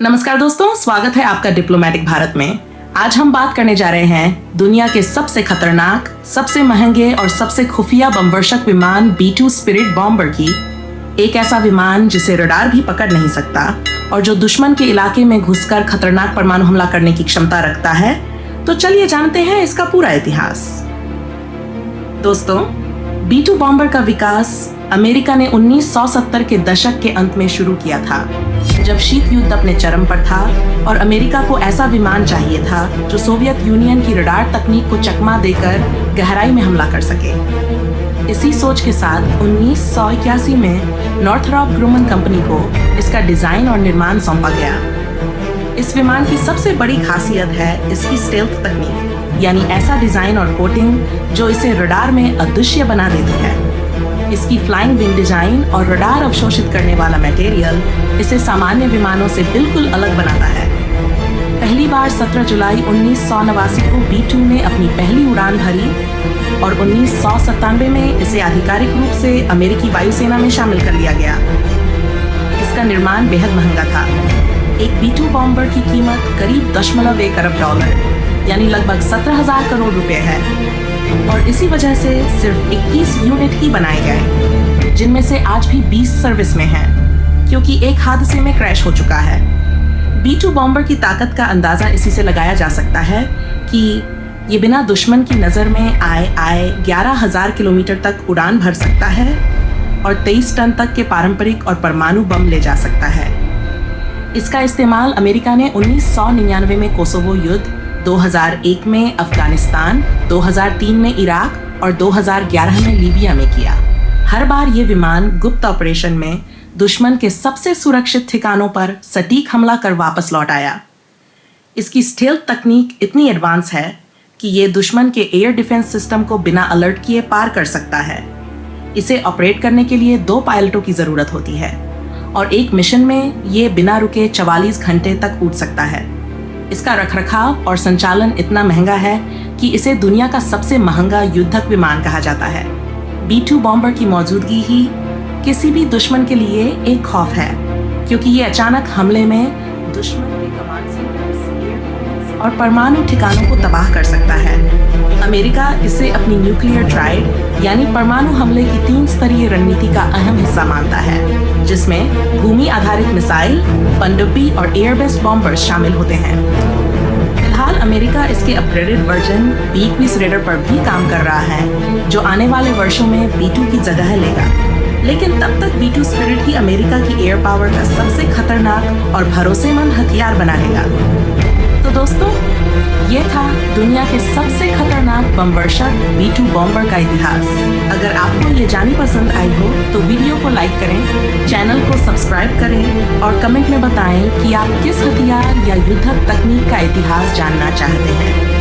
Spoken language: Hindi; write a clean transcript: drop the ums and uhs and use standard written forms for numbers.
नमस्कार दोस्तों, स्वागत है आपका डिप्लोमेटिक भारत में। आज हम बात करने जा रहे हैं दुनिया के सबसे खतरनाक, सबसे महंगे और सबसे खुफिया बमवर्षक विमान B-2 स्पिरिट बॉम्बर की। एक ऐसा विमान जिसे रडार भी पकड़ नहीं सकता और जो दुश्मन के इलाके में घुसकर खतरनाक परमाणु हमला करने की क्षमता रखता है। तो चलिए जानते हैं इसका पूरा इतिहास। दोस्तों, B-2 बॉम्बर का विकास अमेरिका ने 1970 के दशक के अंत में शुरू किया था, जब शीत युद्ध अपने चरम पर था और अमेरिका को ऐसा विमान चाहिए था जो सोवियत यूनियन की रडार तकनीक को चकमा देकर गहराई में हमला कर सके। इसी सोच के साथ 1981 में नॉर्थरॉप ग्रुमन कंपनी को इसका डिजाइन और निर्माण सौंपा गया। इस विमान की सबसे बड़ी खासियत है इसकी स्टेल्थ तकनीक, यानी ऐसा डिजाइन और कोटिंग जो इसे रडार में अदृश्य बना देती है। इसकी फ्लाइंग विंग डिजाइन और रडार अवशोषित करने वाला मटेरियल इसे सामान्य विमानों से बिल्कुल अलग बनाता है। पहली बार 17 जुलाई 1989 को B-2 ने अपनी पहली उड़ान भरी और 1997 में इसे आधिकारिक रूप से अमेरिकी वायुसेना में शामिल कर लिया गया। इसका निर्माण बेहद महंगा था। एक B-2 बॉम्बर की कीमत करीब $1 अरब, यानी लगभग 17,000 करोड़ रुपए है और इसी वजह से सिर्फ 21 यूनिट ही बनाए गए, जिनमें से आज भी 20 सर्विस में हैं, क्योंकि एक हादसे में क्रैश हो चुका है। B-2 बॉम्बर की ताकत का अंदाजा इसी से लगाया जा सकता है कि ये बिना दुश्मन की नज़र में आए 11,000 किलोमीटर तक उड़ान भर सकता है और 23 टन तक के पारंपरिक और परमाणु बम ले जा सकता है। इसका इस्तेमाल अमेरिका ने 1999 में कोसोवो युद्ध, 2001 में अफगानिस्तान, 2003 में इराक और 2011 में लीबिया में किया। हर बार ये विमान गुप्त ऑपरेशन में दुश्मन के सबसे सुरक्षित ठिकानों पर सटीक हमला कर वापस लौट आया। इसकी स्टेल्थ तकनीक इतनी एडवांस है कि ये दुश्मन के एयर डिफेंस सिस्टम को बिना अलर्ट किए पार कर सकता है। इसे ऑपरेट करने के लिए 2 पायलटों की जरूरत होती है और एक मिशन में ये बिना रुके 44 घंटे तक उड़ सकता है। इसका रखरखाव और संचालन इतना महंगा है कि इसे दुनिया का सबसे महंगा युद्धक विमान कहा जाता है। B-2 बॉम्बर की मौजूदगी ही किसी भी दुश्मन के लिए एक खौफ है, क्योंकि ये अचानक हमले में दुश्मन के कमांड सेंटर्स और परमाणु ठिकानों को तबाह कर सकता है। अमेरिका इसे अपनी न्यूक्लियर ट्राइड यानी परमाणु हमले की 3 स्तरीय रणनीति का अहम हिस्सा मानता है, जिसमें भूमि आधारित मिसाइल, पनडुब्बी और एयर बेस्ड बॉम्बर्स शामिल होते हैं। फिलहाल अमेरिका इसके अपग्रेडेड वर्जन B-21 रेडर पर भी काम कर रहा है, जो आने वाले वर्षों में B-2 की जगह लेगा। लेकिन तब तक B-2 स्पिरिट ही अमेरिका की एयर पावर का सबसे खतरनाक और भरोसेमंद हथियार बना रहेगा। तो दोस्तों, ये था दुनिया के सबसे खतरनाक बमवर्षक B-2 बॉम्बर का इतिहास। अगर आपको ये जानी पसंद आई हो तो वीडियो को लाइक करें, चैनल को सब्सक्राइब करें और कमेंट में बताएं कि आप किस हथियार या युद्धक तकनीक का इतिहास जानना चाहते हैं।